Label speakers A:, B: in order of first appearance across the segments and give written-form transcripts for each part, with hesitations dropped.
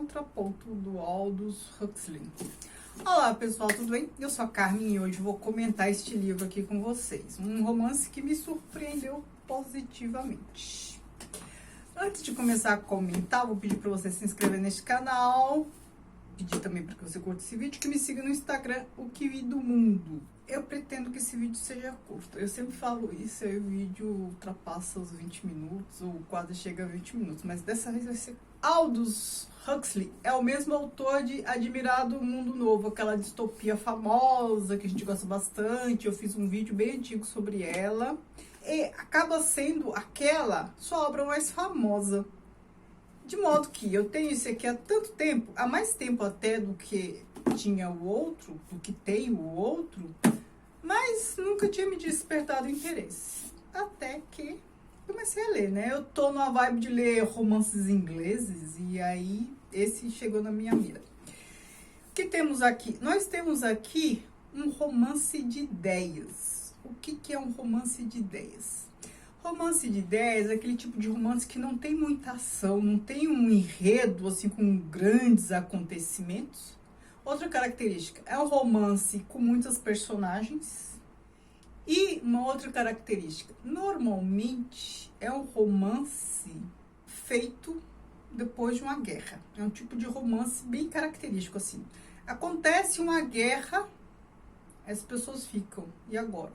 A: Contraponto do Aldous Huxley. Olá pessoal, tudo bem? Eu sou a Carmen e hoje vou comentar este livro aqui com vocês. Um romance que me surpreendeu positivamente. Antes de começar a comentar, vou pedir para você se inscrever neste canal. Pedir também para que você curta esse vídeo, que me siga no Instagram, o Kiwi do Mundo. Eu pretendo que esse vídeo seja curto. Eu sempre falo isso, aí o vídeo ultrapassa os 20 minutos, ou quase chega a 20 minutos. Mas dessa vez vai ser Aldous Huxley. É o mesmo autor de Admirável Mundo Novo, aquela distopia famosa que a gente gosta bastante. Eu fiz um vídeo bem antigo sobre ela. E acaba sendo aquela sua obra mais famosa. De modo que eu tenho esse aqui há tanto tempo, há mais tempo até do que tinha o outro, do que tem o outro, mas nunca tinha me despertado interesse. Até que comecei a ler, né? Eu tô numa vibe de ler romances ingleses e aí esse chegou na minha mira. O que temos aqui? Nós temos aqui um romance de ideias. O que é um romance de ideias? Romance de ideias é aquele tipo de romance que não tem muita ação, não tem um enredo assim com grandes acontecimentos. Outra característica é um romance com muitas personagens. E uma outra característica, normalmente é um romance feito depois de uma guerra. É um tipo de romance bem característico assim. Acontece uma guerra, as pessoas ficam, e agora?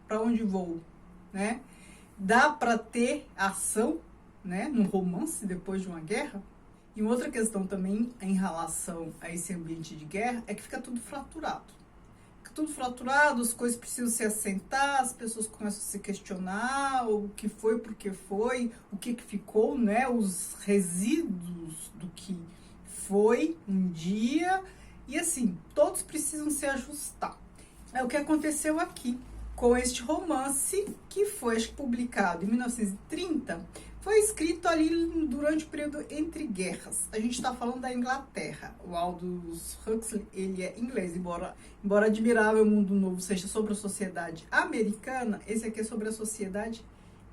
A: Para onde vou, né? Dá para ter ação, né, no romance depois de uma guerra? E uma outra questão também em relação a esse ambiente de guerra é que fica tudo fraturado. Fica tudo fraturado, as coisas precisam se assentar, as pessoas começam a se questionar o que foi, por que foi, o que ficou, né, os resíduos do que foi um dia. E assim, todos precisam se ajustar. É o que aconteceu aqui com este romance, que foi publicado em 1930, foi escrito ali durante o período entre guerras. A gente está falando da Inglaterra. O Aldous Huxley, ele é inglês, embora Admirável Mundo Novo seja sobre a sociedade americana, esse aqui é sobre a sociedade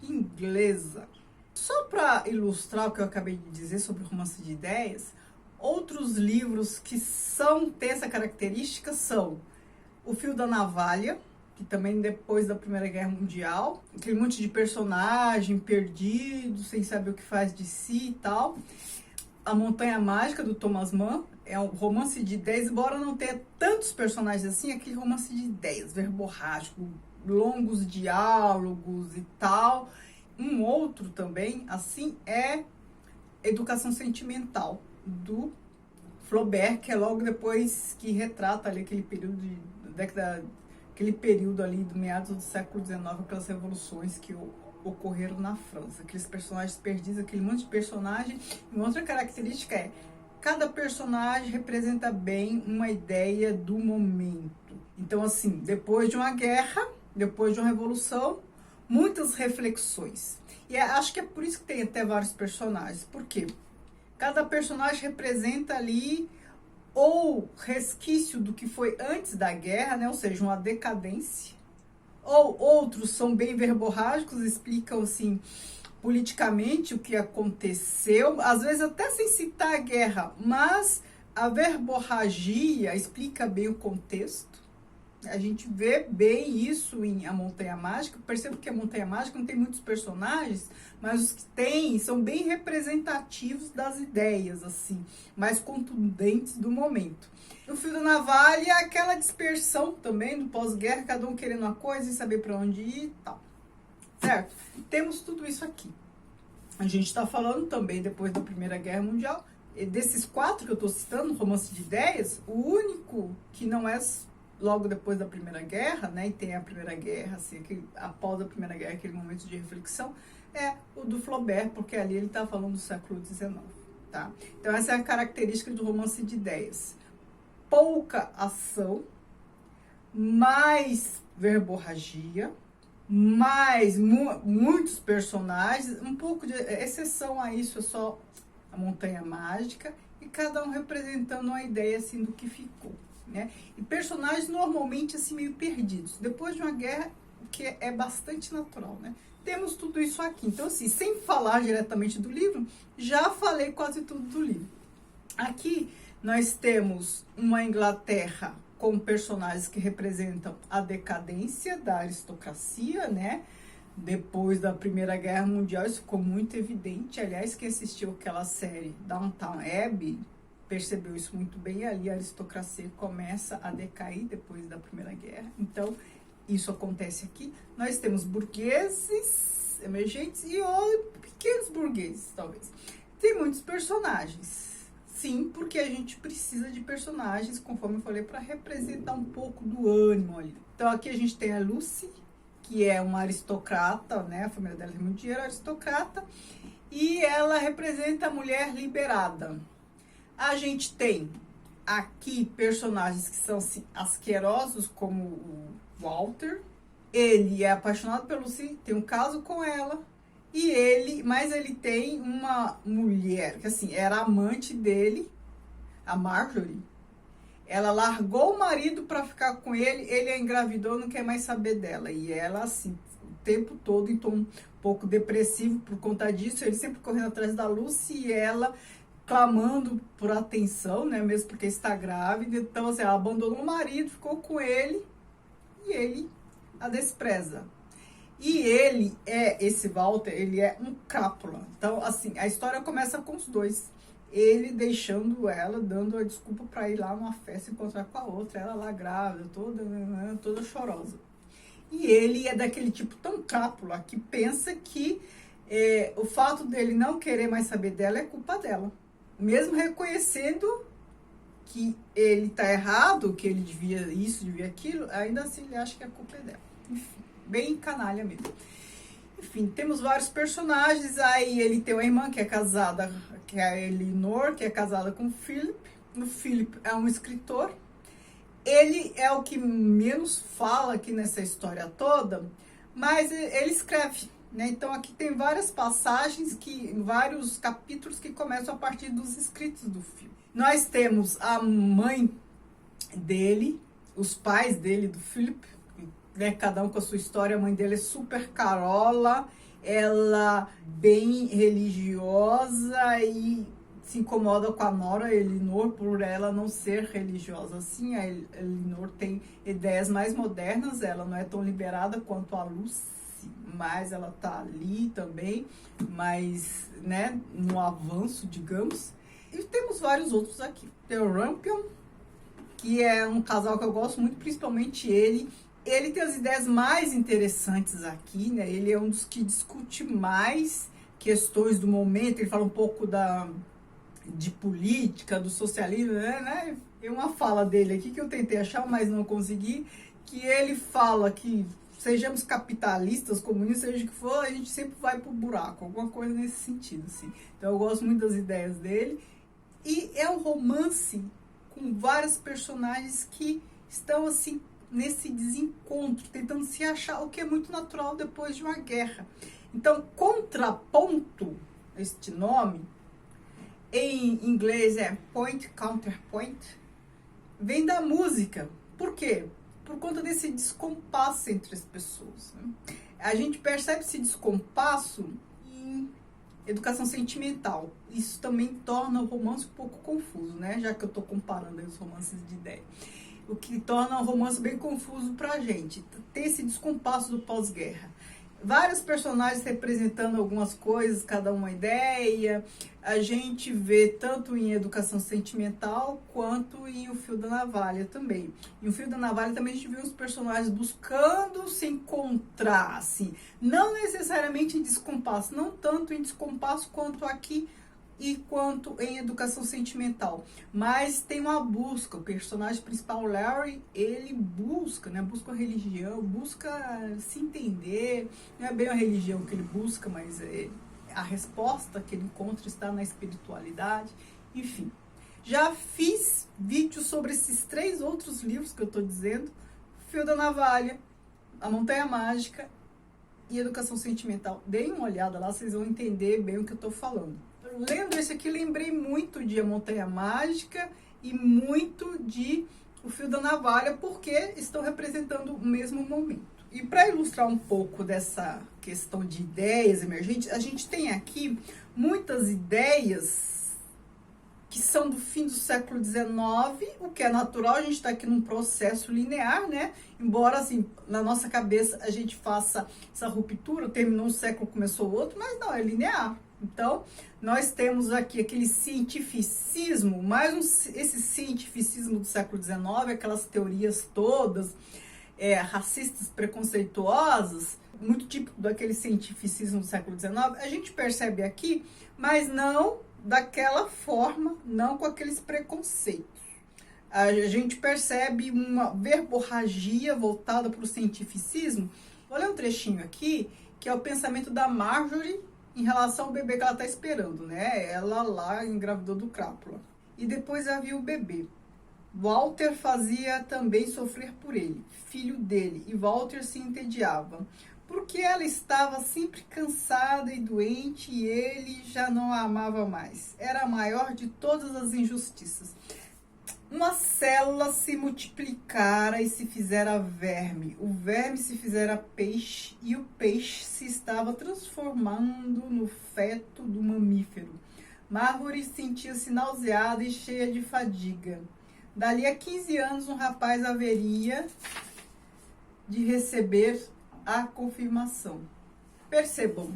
A: inglesa. Só para ilustrar o que eu acabei de dizer sobre romance de ideias, outros livros que têm essa característica são O Fio da Navalha, que também depois da Primeira Guerra Mundial, aquele monte de personagem perdido, sem saber o que faz de si e tal. A Montanha Mágica, do Thomas Mann, é um romance de ideias, embora não tenha tantos personagens assim, aquele romance de ideias, verborrágico, longos diálogos e tal. Um outro também, assim, é Educação Sentimental, do Flaubert, que é logo depois que retrata ali aquele período aquele período ali do meados do século XIX, aquelas revoluções que ocorreram na França, aqueles personagens perdidos, aquele monte de personagem. E uma outra característica é, cada personagem representa bem uma ideia do momento. Então assim, depois de uma guerra, depois de uma revolução, muitas reflexões. E acho que é por isso que tem até vários personagens, porque cada personagem representa ali ou resquício do que foi antes da guerra, né? Ou seja, uma decadência. Ou outros são bem verborrágicos, explicam assim politicamente o que aconteceu, às vezes até sem citar a guerra, mas a verborragia explica bem o contexto. A gente vê bem isso em A Montanha Mágica. Percebo que A Montanha Mágica não tem muitos personagens, mas os que tem são bem representativos das ideias, assim, mais contundentes do momento. O Fio da Navalha é aquela dispersão também do pós-guerra, cada um querendo uma coisa e saber para onde ir e tal. Certo? Temos tudo isso aqui. A gente está falando também, depois da Primeira Guerra Mundial, e desses quatro que eu estou citando, romance de ideias, o único que não é logo depois da Primeira Guerra, né, e tem a Primeira Guerra, assim, após a Primeira Guerra, aquele momento de reflexão, é o do Flaubert, porque ali ele está falando do século XIX, tá? Então essa é a característica do romance de ideias. Pouca ação, mais verborragia, mais muitos personagens, um pouco de exceção a isso é só A Montanha Mágica, e cada um representando uma ideia assim do que ficou, né? E personagens normalmente assim meio perdidos depois de uma guerra, o que é bastante natural, né? Temos tudo isso aqui. Então assim, sem falar diretamente do livro, já falei quase tudo do livro. Aqui nós temos uma Inglaterra com personagens que representam a decadência da aristocracia, né? Depois da Primeira Guerra Mundial, isso ficou muito evidente. Aliás, quem assistiu aquela série Downton Abbey percebeu isso muito bem. Ali a aristocracia começa a decair depois da Primeira Guerra. Então, isso acontece aqui. Nós temos burgueses emergentes e pequenos burgueses, talvez. Tem muitos personagens. Sim, porque a gente precisa de personagens, conforme eu falei, para representar um pouco do ânimo ali. Então, aqui a gente tem a Lucy, que é uma aristocrata, né? A família dela tem muito dinheiro, aristocrata. E ela representa a mulher liberada. A gente tem aqui personagens que são assim, asquerosos, como o Walter. Ele é apaixonado pela Lucy, tem um caso com ela. Mas ele tem uma mulher, que assim, era amante dele, a Marjorie. Ela largou o marido para ficar com ele engravidou, não quer mais saber dela. E ela, assim, o tempo todo, então, um pouco depressivo por conta disso. Ele sempre correndo atrás da Lucy e ela clamando por atenção, né? Mesmo porque está grávida. Então, assim, ela abandonou o marido, ficou com ele e ele a despreza. E esse Walter, ele é um cápula. Então, assim, a história começa com os dois. Ele deixando ela, dando a desculpa para ir lá numa festa encontrar com a outra. Ela lá grávida, toda chorosa. E ele é daquele tipo tão cápula que pensa que o fato dele não querer mais saber dela é culpa dela. Mesmo reconhecendo que ele tá errado, que ele devia isso, devia aquilo, ainda assim ele acha que a culpa é dela. Enfim. Bem canalha mesmo. Enfim, temos vários personagens. Aí ele tem uma irmã que é casada, que é a Elinor, que é casada com o Philip. O Philip é um escritor. Ele é o que menos fala aqui nessa história toda, mas ele escreve, né? Então aqui tem várias passagens, vários capítulos que começam a partir dos escritos do Philip. Nós temos a mãe dele, os pais dele, do Philip, né, cada um com a sua história. A mãe dele é super carola, ela bem religiosa e se incomoda com a nora Elinor por ela não ser religiosa assim. A Elinor tem ideias mais modernas, ela não é tão liberada quanto a Lucy, mas ela tá ali também, mas, né, no avanço, digamos. E temos vários outros aqui. Tem o Rampion, que é um casal que eu gosto muito, principalmente ele. Ele tem as ideias mais interessantes aqui, né? Ele é um dos que discute mais questões do momento. Ele fala um pouco de política, do socialismo, né? Tem uma fala dele aqui que eu tentei achar, mas não consegui, que ele fala que sejamos capitalistas, comunistas, seja o que for, a gente sempre vai pro buraco, alguma coisa nesse sentido, assim. Então eu gosto muito das ideias dele. E é um romance com vários personagens que estão, assim, nesse desencontro, tentando se achar, o que é muito natural depois de uma guerra. Então, contraponto, este nome, em inglês é point, counterpoint, vem da música. Por quê? Por conta desse descompasso entre as pessoas, né? A gente percebe esse descompasso em educação sentimental. Isso também torna o romance um pouco confuso, né? Já que eu estou comparando aí os romances de ideia. O que torna o romance bem confuso pra gente. Tem esse descompasso do pós-guerra. Vários personagens representando algumas coisas, cada uma ideia. A gente vê tanto em educação sentimental quanto em O Fio da Navalha também. Em O Fio da Navalha também a gente vê os personagens buscando se encontrar, assim. Não necessariamente em descompasso, não tanto em descompasso quanto aqui e quanto em educação sentimental, mas tem uma busca. O personagem principal, Larry, ele busca, né? Busca a religião, busca se entender. Não é bem a religião que ele busca, mas a resposta que ele encontra está na espiritualidade. Enfim, já fiz vídeo sobre esses 3 outros livros que eu estou dizendo: Fio da Navalha, A Montanha Mágica e Educação Sentimental. Deem uma olhada lá, vocês vão entender bem o que eu estou falando. Lendo esse aqui, lembrei muito de A Montanha Mágica e muito de O Fio da Navalha, porque estão representando o mesmo momento. E para ilustrar um pouco dessa questão de ideias emergentes, a gente tem aqui muitas ideias que são do fim do século XIX, o que é natural, a gente está aqui num processo linear, né? Embora, assim, na nossa cabeça a gente faça essa ruptura, terminou um século, começou o outro, mas não, é linear. Então, nós temos aqui aquele cientificismo, esse cientificismo do século XIX, aquelas teorias todas racistas, preconceituosas, muito típico daquele cientificismo do século XIX, a gente percebe aqui, mas não daquela forma, não com aqueles preconceitos. A gente percebe uma verborragia voltada para o cientificismo. Vou ler um trechinho aqui, que é o pensamento da Marjorie em relação ao bebê que ela está esperando, né? Ela lá engravidou do crápula. E depois havia o bebê. Walter fazia também sofrer por ele, filho dele, e Walter se entediava, porque ela estava sempre cansada e doente e ele já não a amava mais. Era a maior de todas as injustiças. Uma célula se multiplicara e se fizera verme, o verme se fizera peixe e o peixe se estava transformando no feto do mamífero. Marjorie sentia-se nauseada e cheia de fadiga. Dali a 15 anos, um rapaz haveria de receber a confirmação. Percebam,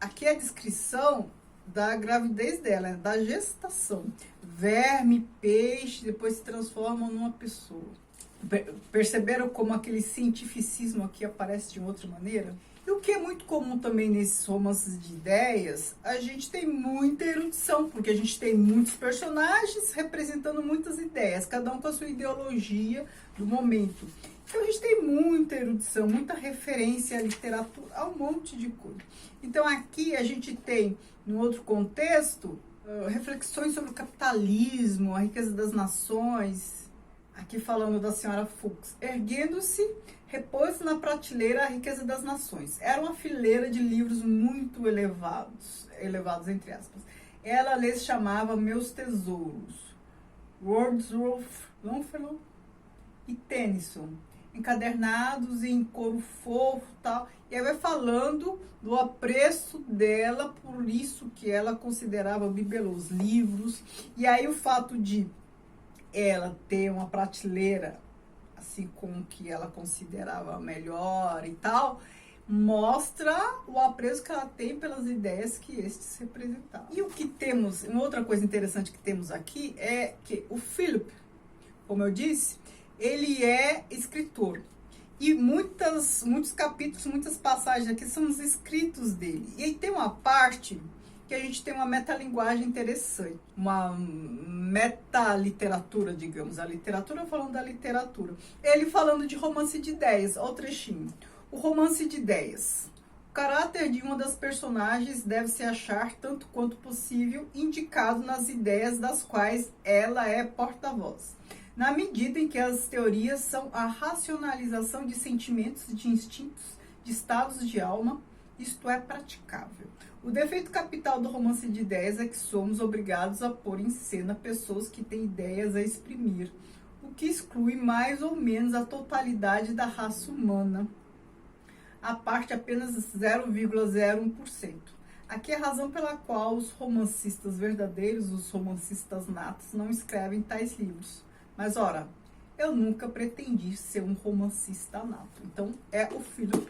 A: aqui é a descrição da gravidez dela, da gestação. Verme, peixe, depois se transformam numa pessoa. Perceberam como aquele cientificismo aqui aparece de outra maneira? E o que é muito comum também nesses romances de ideias, a gente tem muita erudição, porque a gente tem muitos personagens representando muitas ideias, cada um com a sua ideologia do momento. Então a gente tem muita erudição, muita referência à literatura, a um monte de coisa. Então aqui a gente tem, no outro contexto, reflexões sobre o capitalismo, a riqueza das nações. Aqui falando da senhora Fuchs, erguendo-se, repôs na prateleira a riqueza das nações. Era uma fileira de livros muito elevados entre aspas. Ela lhes chamava meus tesouros. Wordsworth, Longfellow e Tennyson, encadernados em couro fofo e tal. E aí vai falando do apreço dela por isso que ela considerava bibelôs, livros. E aí o fato de ela ter uma prateleira assim como que ela considerava melhor e tal, mostra o apreço que ela tem pelas ideias que estes representavam. E o que temos, uma outra coisa interessante que temos aqui é que o Philip, como eu disse, ele é escritor. E muitos capítulos, muitas passagens aqui são os escritos dele. E aí tem uma parte que a gente tem uma metalinguagem interessante, uma metaliteratura, digamos, a literatura falando da literatura. Ele falando de romance de ideias, olha o trechinho. O romance de ideias. O caráter de uma das personagens deve se achar, tanto quanto possível, indicado nas ideias das quais ela é porta-voz. Na medida em que as teorias são a racionalização de sentimentos, de instintos, de estados de alma, isto é praticável. O defeito capital do romance de ideias é que somos obrigados a pôr em cena pessoas que têm ideias a exprimir, o que exclui mais ou menos a totalidade da raça humana, a parte apenas 0,01%. Aqui é a razão pela qual os romancistas verdadeiros, os romancistas natos, não escrevem tais livros. Mas, ora, eu nunca pretendi ser um romancista nato. Então, é o filho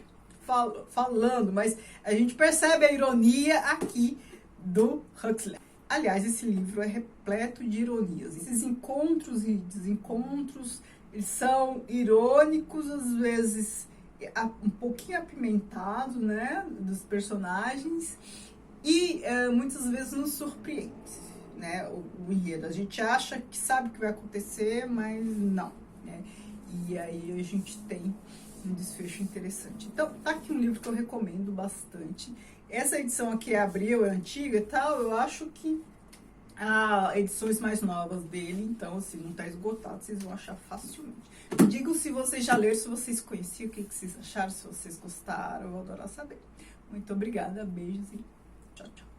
A: falando, mas a gente percebe a ironia aqui do Huxley. Aliás, esse livro é repleto de ironias. Esses encontros e desencontros, eles são irônicos, às vezes um pouquinho apimentados, né, dos personagens, e muitas vezes nos surpreende, né, o enredo. A gente acha que sabe o que vai acontecer, mas não, né? E aí a gente tem um desfecho interessante. Então, tá aqui um livro que eu recomendo bastante. Essa edição aqui é Abril, é antiga e tal, eu acho que há edições mais novas dele, então, assim, não tá esgotado, vocês vão achar facilmente. Me digam se vocês já leram, se vocês conheciam, o que vocês acharam, se vocês gostaram, eu vou adorar saber. Muito obrigada, beijos e tchau, tchau.